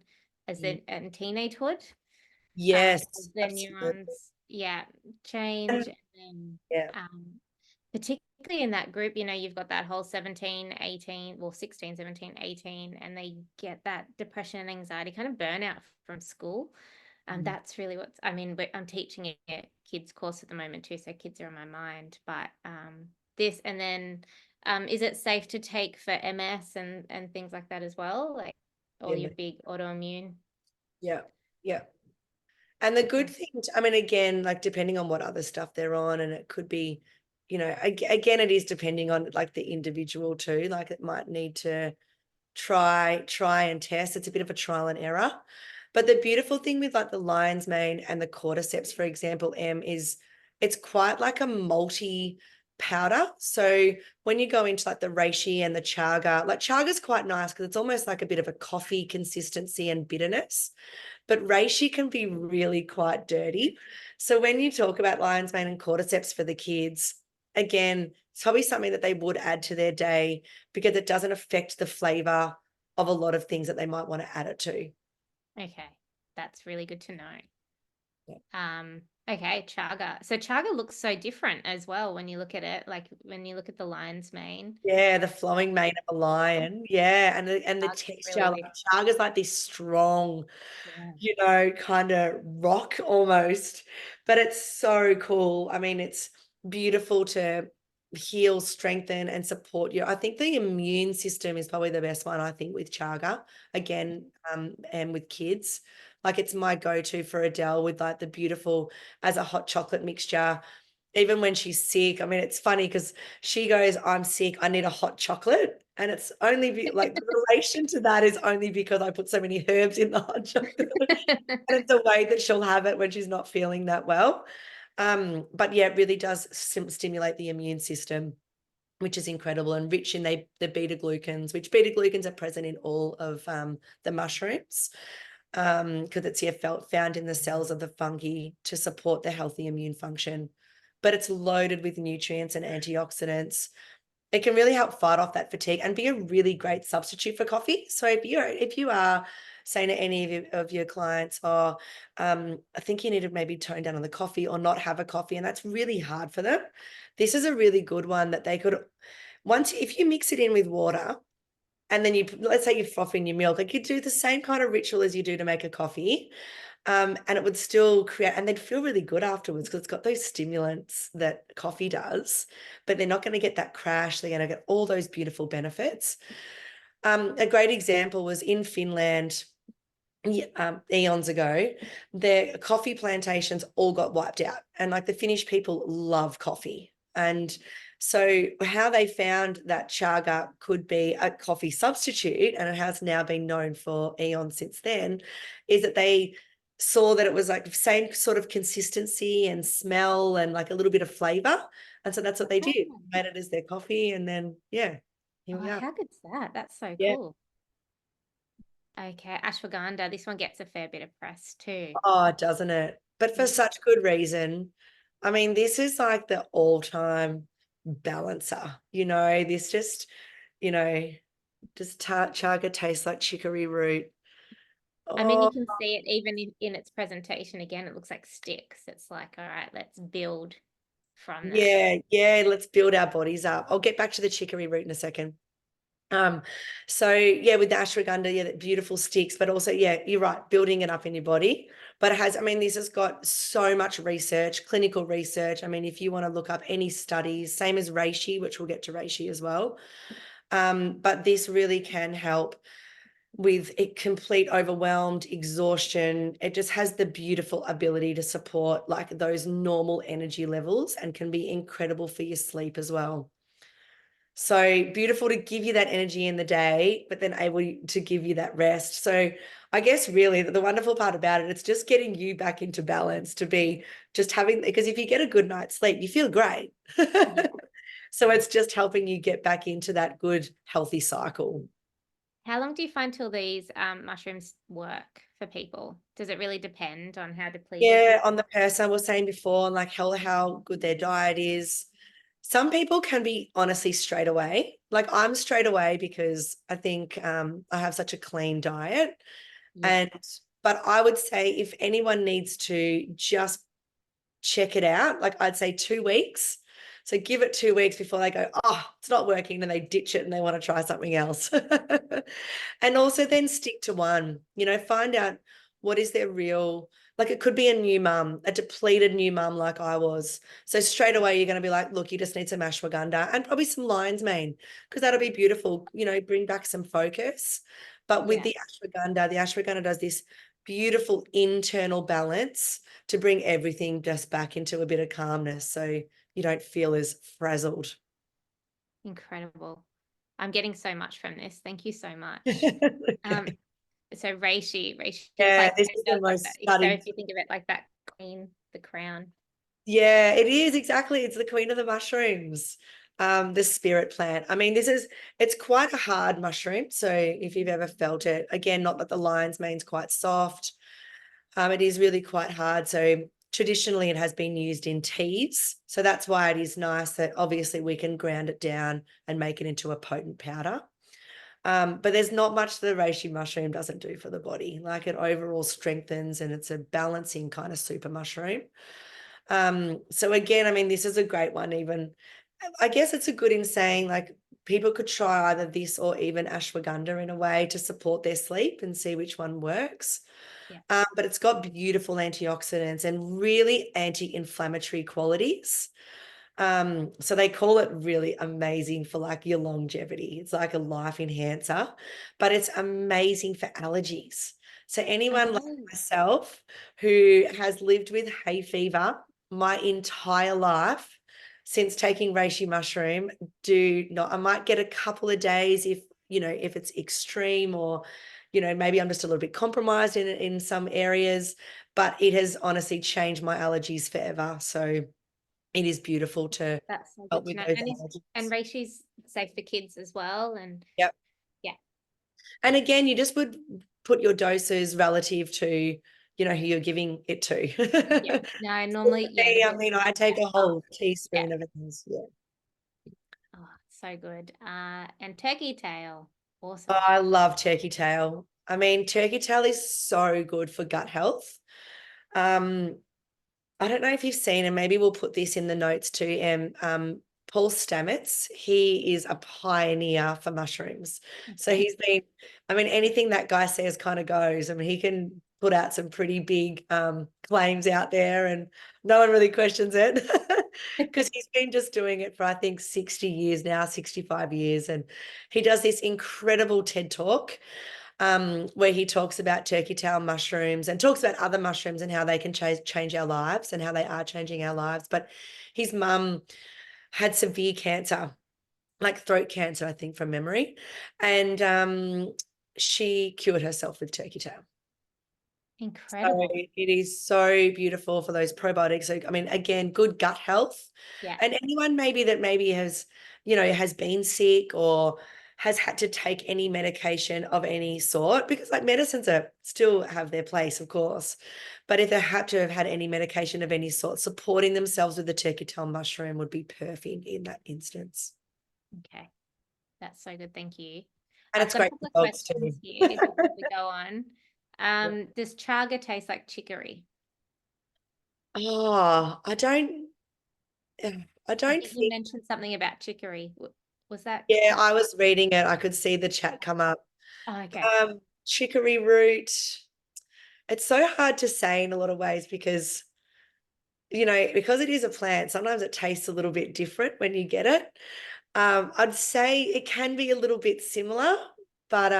as the teenagehood, Yes, as their absolutely. neurons, yeah, change, and then Yeah, particularly in that group, you've got that whole 17, 18, well, 16, 17, 18, and they get that depression and anxiety kind of burnout from school. That's really I mean, I'm teaching a kids course at the moment too, so kids are on my mind. But this, and then is it safe to take for MS and things like that as well, like all yeah, your big autoimmune? yeah, yeah. And the good thing, I mean, again, like depending on what other stuff they're on, and it could be, again, it is depending on like the individual too. Like it might need to try and test. It's a bit of a trial and error. But the beautiful thing with like the lion's mane and the cordyceps, for example, is it's quite like a multi powder. So when you go into like the reishi and the chaga, like chaga is quite nice because it's almost like a bit of a coffee consistency and bitterness, but reishi can be really quite dirty. So when you talk about lion's mane and cordyceps for the kids, again, it's probably something that they would add to their day because it doesn't affect the flavor of a lot of things that they might want to add it to. Okay, that's really good to know. Yeah. Okay, chaga. So chaga looks so different as well when you look at it, like when you look at the lion's mane. Yeah, the flowing mane of a lion. Yeah, and the Chaga's texture, really like different. chaga's like this strong, Yeah. kind of rock almost. But it's so cool. I mean, it's beautiful to heal, strengthen, and support you. I think the immune system is probably the best one, I think, with chaga, again, and with kids. Like it's my go-to for Adele with like the beautiful as a hot chocolate mixture. Even when she's sick, I mean, it's funny because she goes, I'm sick, I need a hot chocolate. And it's only like the relation to that is only because I put so many herbs in the hot chocolate. And it's a way that she'll have it when she's not feeling that well. But yeah, it really does stimulate the immune system, which is incredible and rich in the beta glucans, which beta glucans are present in all of the mushrooms because it's found in the cells of the fungi to support the healthy immune function. But it's loaded with nutrients and antioxidants. It can really help fight off that fatigue and be a really great substitute for coffee. So if you are saying to any of your clients, oh, I think you need to maybe tone down on the coffee or not have a coffee, and that's really hard for them, this is a really good one that they could, once if you mix it in with water and then let's say you're frothing your milk, like you do the same kind of ritual as you do to make a coffee, and it would still create, and they'd feel really good afterwards because it's got those stimulants that coffee does, but they're not going to get that crash. They're going to get all those beautiful benefits. A great example was in Finland. Eons ago, their coffee plantations all got wiped out, and like the Finnish people love coffee. And so, how they found that chaga could be a coffee substitute, and it has now been known for eons since then, is that they saw that it was like the same sort of consistency and smell and like a little bit of flavor. And so that's what they did, Oh, made it as their coffee. And then, yeah, here we are. how good's that? That's so Yeah. cool. Okay, ashwagandha. This one gets a fair bit of press too. Oh, doesn't it? But for Yeah. such good reason. I mean, this is like the all-time balancer, this just, you know, chaga tastes like chicory root. I mean, Oh, you can see it even in its presentation again. It looks like sticks. It's like, all right, let's build from that. yeah, yeah, let's build our bodies up. I'll get back to the chicory root in a second. So yeah, with the ashwagandha, yeah, that beautiful sticks, but also, yeah, you're right, building it up in your body. But I mean, this has got so much research, clinical research. I mean, if you want to look up any studies, same as reishi, which we'll get to reishi as well. But this really can help with a complete overwhelmed exhaustion. It just has the beautiful ability to support like those normal energy levels and can be incredible for your sleep as well. So beautiful to give you that energy in the day, but then able to give you that rest. So I guess really the wonderful part about it, it's just getting you back into balance to be just having, because if you get a good night's sleep, you feel great. Yeah. So it's just helping you get back into that good, healthy cycle. How long do you find till these mushrooms work for people? Does it really depend on how depleted you Yeah, on the person I was saying before, like how good their diet is. Some people can be honestly straight away. Like I'm straight away because I think I have such a clean diet. Yeah. And but I would say if anyone needs to just check it out, like I'd say 2 weeks. So give it 2 weeks before they go, oh, it's not working, and they ditch it and they want to try something else. And also then stick to one, find out what is their real, like it could be a new mum, a depleted new mum like I was. So straight away you're going to be like, look, you just need some ashwagandha and probably some lion's mane because that'll be beautiful, bring back some focus. But with Yeah. the ashwagandha does this beautiful internal balance to bring everything just back into a bit of calmness so you don't feel as frazzled. Incredible. I'm getting so much from this. Thank you so much. Um, Okay. So reishi is Yeah, like, this it is the does like most that. So studied. if you think of it like that queen, the crown. Yeah, it is exactly. It's the queen of the mushrooms, the spirit plant. I mean, it's quite a hard mushroom. So if you've ever felt it, again, not that the lion's mane's quite soft, it is really quite hard. So traditionally, it has been used in teas. So that's why it is nice that obviously we can ground it down and make it into a potent powder. But there's not much the reishi mushroom doesn't do for the body. Like it overall strengthens and it's a balancing kind of super mushroom. So again, I mean, this is a great one. Even I guess it's a good in saying like people could try either this or even ashwagandha in a way to support their sleep and see which one works. Yeah. But it's got beautiful antioxidants and really anti-inflammatory qualities. So they call it really amazing for like your longevity. It's like a life enhancer, but it's amazing for allergies. So anyone like Oh, myself who has lived with hay fever my entire life since taking reishi mushroom, do not, I might get a couple of days if, if it's extreme or, maybe I'm just a little bit compromised in some areas, but it has honestly changed my allergies forever. So it is beautiful to that's so help good to with know. those And allergies. reishi's safe for kids as well. And Yep. yeah, And again, you just would put your doses relative to, who you're giving it to. yeah. No, For normally, yeah, the me, I best mean, is I take a yeah. whole Yeah. teaspoon of things. Yeah. Oh, so good. And turkey tail. Oh, Awesome. I love turkey tail. I mean, turkey tail is so good for gut health. Um, I don't know if you've seen, and maybe we'll put this in the notes too. Paul Stamets, he is a pioneer for mushrooms. So Okay. he's been, I mean, anything that guy says kind of goes. I mean, he can put out some pretty big claims out there and no one really questions it because he's been just doing it for, I think, 60 years now, 65 years. And he does this incredible TED talk where he talks about turkey tail mushrooms and talks about other mushrooms and how they can change our lives and how they are changing our lives. But his mum had severe cancer, like throat cancer, I think, from memory. And she cured herself with turkey tail. So Incredible. it is so beautiful for those probiotics. So, I mean, again, good gut health. Yeah. And anyone maybe that maybe has, has been sick or has had to take any medication of any sort, because like medicines are still have their place, of course. But if they had to have had any medication of any sort, supporting themselves with the turkey tail mushroom would be perfect in that instance. Okay. That's so good. Thank you. And I've it's got a great couple for of dogs questions too. here before we go on. Does chaga taste like chicory? Oh, I I don't think you think. mentioned something about chicory. Was that Yeah, correct? I was reading it. I could see the chat come up. Oh, okay. Chicory root. It's so hard to say in a lot of ways because, because it is a plant, sometimes it tastes a little bit different when you get it. I'd say it can be a little bit similar, but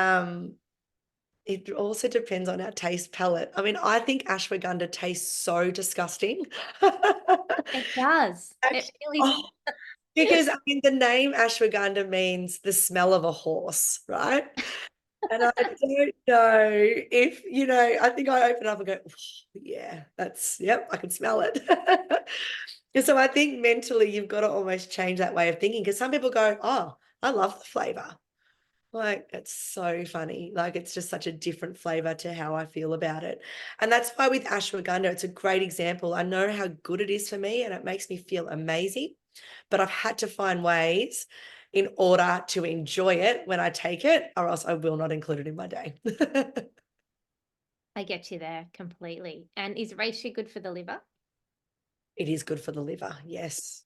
it also depends on our taste palette. I mean, I think ashwagandha tastes so disgusting. It does. It Actually, really oh, because I mean, the name ashwagandha means the smell of a horse, right? And I don't know if, I think I open up and go, "Oh, yeah, yep, I can smell it." And so I think mentally you've got to almost change that way of thinking because some people go, "Oh, I love the flavor." Like, it's so funny. Like, it's just such a different flavor to how I feel about it. And that's why with ashwagandha, it's a great example. I know how good it is for me and it makes me feel amazing, but I've had to find ways in order to enjoy it when I take it, or else I will not include it in my day. I get you there completely. And is reishi good for the liver? It is good for the liver, yes.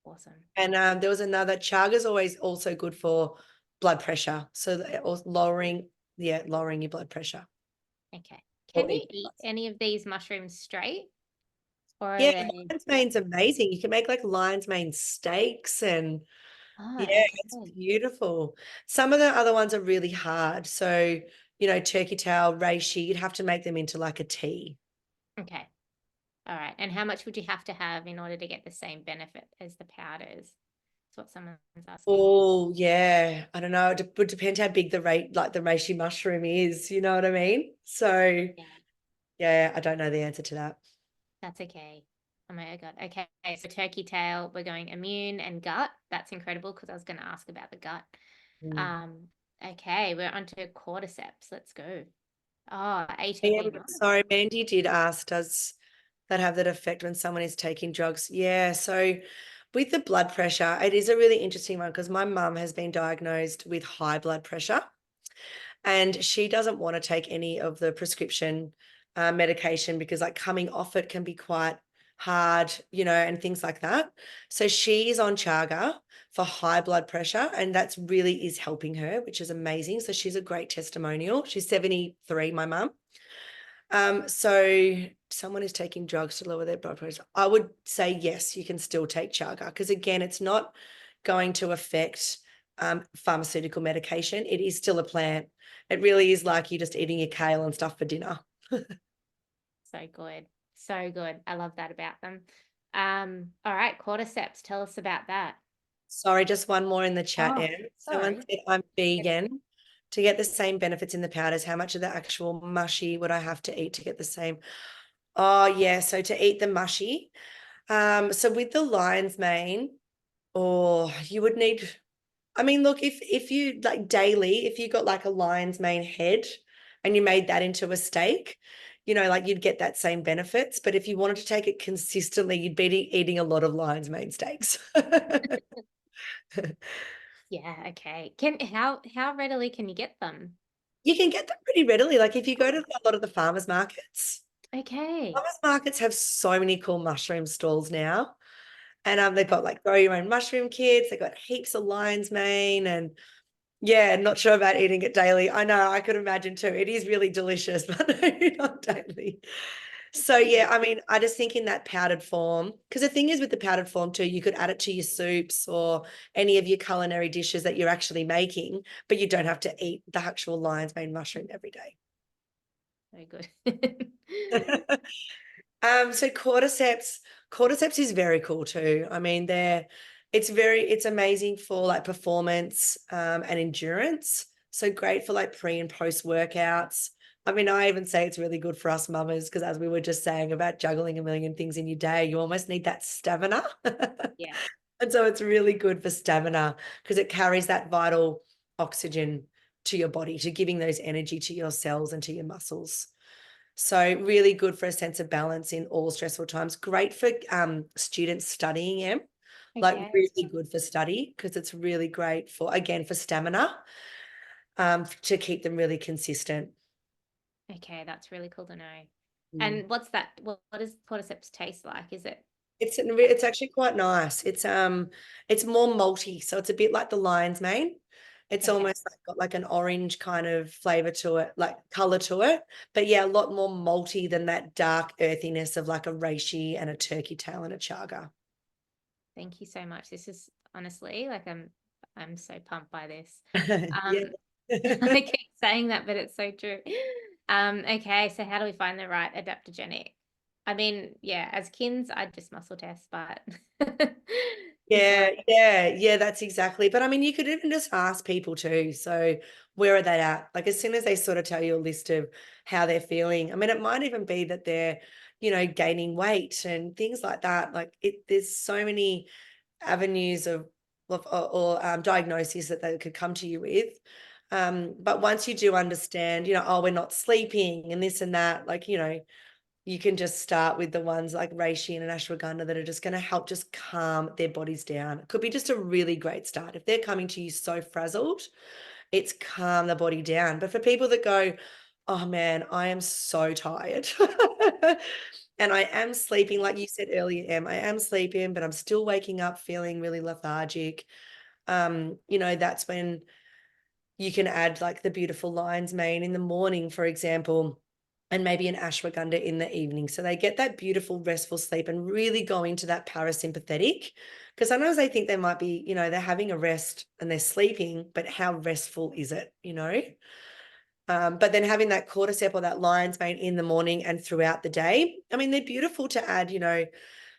Awesome. And there was another chaga is always also good for blood pressure. So lowering your blood pressure. Okay. Can Or you eat any of these mushrooms straight or are yeah, they? lion's mane's amazing. You can make like lion's mane steaks and Oh, yeah, it's okay. beautiful. Some of the other ones are really hard. So, turkey tail, reishi, you'd have to make them into like a tea. Okay. All right. And how much would you have to have in order to get the same benefit as the powders? what someone's asking. Oh, yeah. I don't know. It would depend how big the reishi mushroom is. You know what I mean? So, Yeah, yeah, I don't know the answer to that. that's okay. Oh my God. Okay. So turkey tail, we're going immune and gut. That's incredible because I was going to ask about the gut. Mm. Um, okay, we're on to cordyceps. Let's go. Oh, Yeah, 18 months. sorry, Mandy did ask, does that have that effect when someone is taking drugs? Yeah. So with the blood pressure, it is a really interesting one because my mum has been diagnosed with high blood pressure and she doesn't want to take any of the prescription medication because like coming off it can be quite hard, and things like that. So she is on chaga for high blood pressure and that's really is helping her, which is amazing. So she's a great testimonial. She's 73, my mum. So someone is taking drugs to lower their blood pressure. I would say yes, you can still take chaga because again, it's not going to affect pharmaceutical medication. It is still a plant. It really is like you're just eating your kale and stuff for dinner. So good. So good. I love that about them. All right, cordyceps. Tell us about that. Sorry, just one more in the chat, Oh, Em. Someone sorry. said I'm vegan. To get the same benefits in the powders, how much of the actual mushy would I have to eat to get the same? Oh, yeah. So to eat the mushy, so with the lion's mane, or you would need, I mean, look, if you like daily, if you got like a lion's mane head and you made that into a steak, like you'd get that same benefits. But if you wanted to take it consistently, you'd be eating a lot of lion's mane steaks. Yeah, okay. How readily can you get them? You can get them pretty readily. Like if you go to a lot of the Okay. farmers markets have so many cool mushroom stalls now. And they've got like grow your own mushroom kits. They've got heaps of lion's mane and yeah, not sure about eating it daily. I know, I could imagine too. It is really delicious, but no, not daily. So yeah, I mean, I just think in that powdered form, because the thing is with the powdered form too, you could add it to your soups or any of your culinary dishes that you're actually making, but you don't have to eat the actual lion's mane mushroom every day. Very good. So cordyceps is very cool too. I mean, it's amazing for like performance and endurance. So great for like pre and post workouts. I mean, I even say it's really good for us mamas because as we were just saying about juggling a million things in your day, you almost need that stamina. Yeah. And so it's really good for stamina because it carries that vital oxygen to your body, to giving those energy to your cells and to your muscles. So really good for a sense of balance in all stressful times. Great for students studying, like Okay. really good for study because it's really great for, again, for stamina, to keep them really consistent. Okay, that's really cool to know. Mm. And what's that? What does cordyceps taste like? Is it It's actually quite nice. It's more malty, so it's a bit like the lion's mane. It's okay? almost like got like an orange kind of flavor to it, like color to it. But yeah, a lot more malty than that dark earthiness of like a reishi and a turkey tail and a chaga. Thank you so much. This is honestly like I'm so pumped by this. Yeah. I keep saying that, but it's so true. Okay, so how do we find the right adaptogenic? I mean, yeah, as kins, I just muscle test, but it's Yeah, like, yeah, that's exactly. But I mean, you could even just ask people too. So where are they at? Like as soon as they sort of tell you a list of how they're feeling, I mean, it might even be that they're, gaining weight and things like that. Like there's so many avenues or diagnoses that they could come to you with. But once you do understand, oh, we're not sleeping and this and that, like, you can just start with the ones like reishi and ashwagandha that are just going to help just calm their bodies down. It could be just a really great start. If they're coming to you so frazzled, it's calm the body down. But for people that go, oh man, I am so tired. And I am sleeping, like you said earlier, Em, I am sleeping, but I'm still waking up feeling really lethargic. That's when you can add like the beautiful lion's mane in the morning, for example, and maybe an ashwagandha in the evening. So they get that beautiful, restful sleep and really go into that parasympathetic. Because sometimes they think they might be, they're having a rest and they're sleeping, but how restful is it? But then having that cordyceps or that lion's mane in the morning and throughout the day, I mean, they're beautiful to add,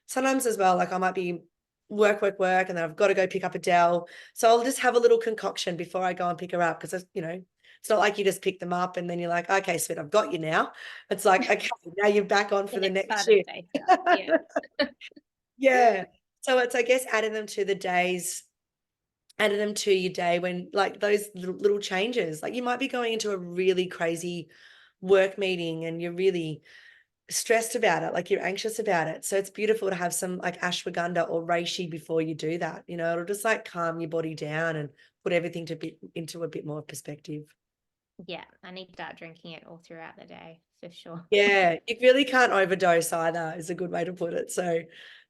sometimes as well, like I might be work, and then I've got to go pick up Adele. So I'll just have a little concoction before I go and pick her up, because, you know, it's not like you just pick them up and then you're like, okay, sweet, I've got you now. It's like, okay, now you're back on for the next part of shift. day stuff. Yeah. Yeah. So it's, I guess, adding them to your day when, like, those little changes, like you might be going into a really crazy work meeting and you're really stressed about it, like you're anxious about it. So it's beautiful to have some like ashwagandha or reishi before you do that. You know, it'll just like calm your body down and put everything into a bit more perspective. Yeah, I need to start drinking it all throughout the day for sure. Yeah, you really can't overdose either, is a good way to put it. So,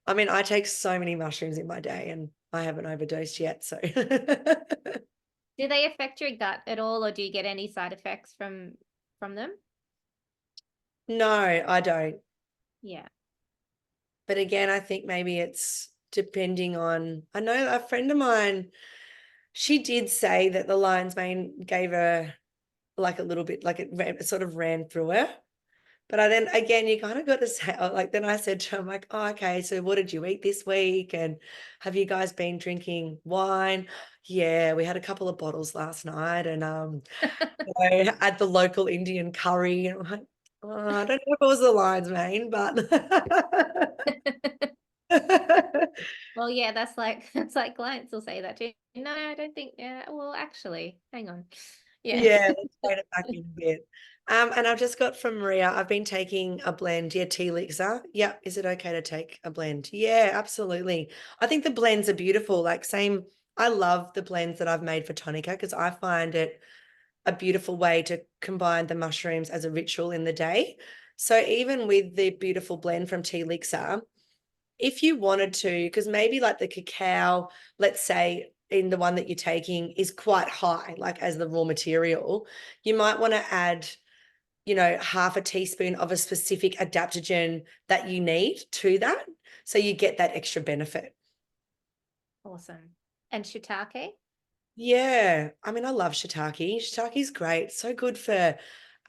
I mean, I take so many mushrooms in my day and I haven't overdosed yet. So, Do they affect your gut at all, or do you get any side effects from them? no, I don't. Yeah. But again, I think maybe it's depending on, I know a friend of mine, she did say that the lion's mane gave her like a little bit, like it sort of ran through her. But I then again, you kind of got to say, like, then I said to him, like, oh, okay, so what did you eat this week? And have you guys been drinking wine? Yeah, we had a couple of bottles last night, and you know, at the local Indian curry. And I'm like, oh, I don't know if it was the lion's mane, but Well, yeah, that's like that's like clients will say that too. No, I don't think. Yeah, well, actually, hang on. Yeah. yeah, let's rein it back in a bit. And I've just got from Maria, I've been taking a blend. Yeah, tea elixir. Yeah, is it okay to take a blend? Yeah, absolutely. I think the blends are beautiful. Like, same, I love the blends that I've made for Tonika because I find it a beautiful way to combine the mushrooms as a ritual in the day. So even with the beautiful blend from tea elixir, if you wanted to, because maybe like the cacao, let's say in the one that you're taking is quite high, like as the raw material, you might want to add, you know, half a teaspoon of a specific adaptogen that you need to that. So you get that extra benefit. Awesome. And shiitake? Yeah. I mean, I love shiitake. Shiitake's great. So good for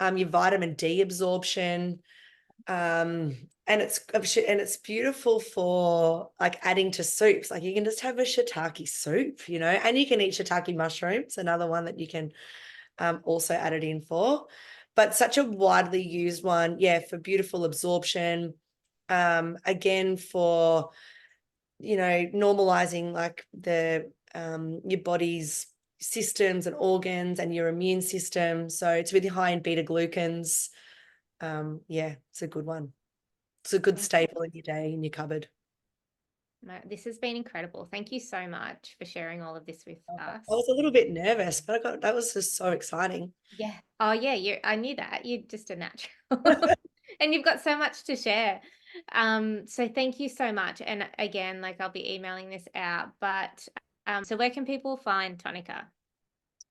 your vitamin D absorption. And it's beautiful for like adding to soups. Like you can just have a shiitake soup, you know, and you can eat shiitake mushrooms, another one that you can also add it in for. But such a widely used one, yeah, for beautiful absorption. Again, for, you know, normalizing like the your body's systems and organs and your immune system. So it's really high in beta glucans. Yeah, it's a good one. It's a good staple in your day, in your cupboard. This has been incredible. Thank you so much for sharing all of this with I us. was a little bit nervous, but that was just so exciting. Yeah. Oh, yeah. I knew that. You're just a natural, and you've got so much to share. So thank you so much. And again, like I'll be emailing this out. But so where can people find Tonika?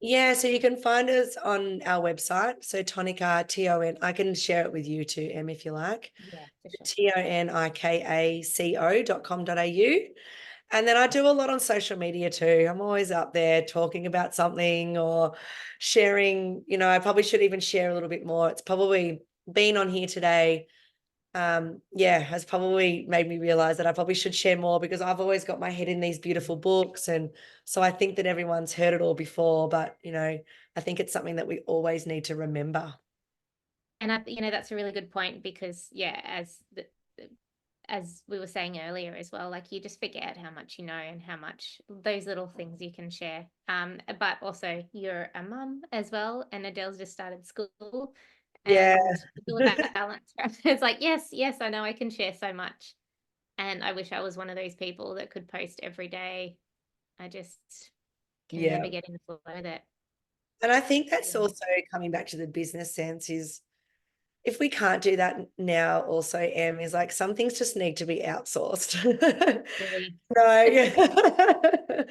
Yeah, so you can find us on our website. So Tonika, Ton, I can share it with you too, Em, if you like. Yeah, for sure. TONIKACO.com.au. And then I do a lot on social media too. I'm always up there talking about something or sharing, you know, I probably should even share a little bit more. It's probably been on here today. Yeah, has probably made me realize that I probably should share more because I've always got my head in these beautiful books. And so I think that everyone's heard it all before, but, you know, I think it's something that we always need to remember. And that's a really good point because yeah, as we were saying earlier as well, like you just forget how much you know and how much those little things you can share. But also you're a mum as well, and Adele's just started school, Yeah. and it's all about balance. Right? It's like yes, I know I can share so much, and I wish I was one of those people that could post every day. I just can Yeah. never get in the flow with it. And I think that's also coming back to the business sense is if we can't do that now also, Em, is like some things just need to be outsourced. Really. No.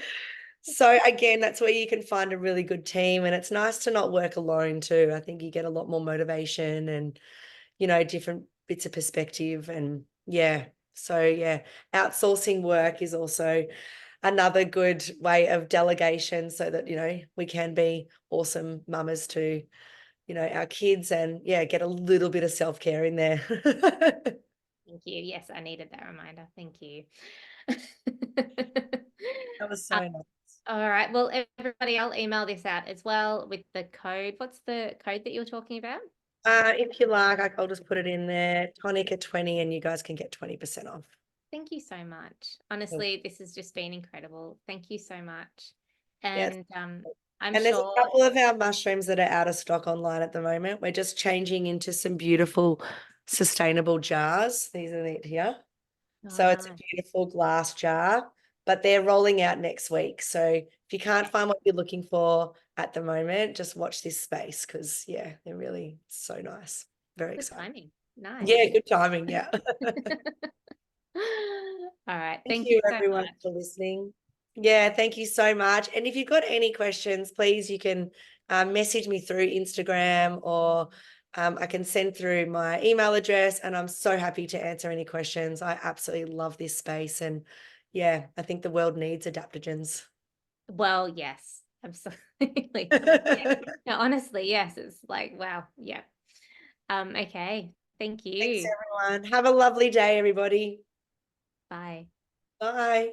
So again, that's where you can find a really good team, and it's nice to not work alone too. I think you get a lot more motivation and, you know, different bits of perspective. And yeah, so yeah, outsourcing work is also another good way of delegation so that, you know, we can be awesome mamas to, you know, our kids and yeah, get a little bit of self-care in there. Thank you. Yes, I needed that reminder. Thank you. That was so nice. All right. Well, everybody, I'll email this out as well with the code. What's the code that you're talking about? If you like, I'll just put it in there, Tonika 20, and you guys can get 20% off. Thank you so much. Honestly, this has just been incredible. Thank you so much. Yes. And I'm And there's sure. a couple of our mushrooms that are out of stock online at the moment. We're just changing into some beautiful sustainable jars. These are it here. Oh, So it's a nice. beautiful glass jar, but they're rolling out next week. So if you can't find what you're looking for at the moment, just watch this space because, yeah, they're really so nice. Very Good exciting. timing. Nice. Yeah, good timing. Yeah. All right. Thank Thank you you, so everyone, much. for listening. Yeah, thank you so much. And if you've got any questions, please, you can message me through Instagram or I can send through my email address. And I'm so happy to answer any questions. I absolutely love this space. And yeah, I think the world needs adaptogens. Well, yes, absolutely. Yeah. No, honestly, yes. It's like, wow. Yeah. Okay. Thank Thanks, you. everyone. Have a lovely day, everybody. Bye. Bye.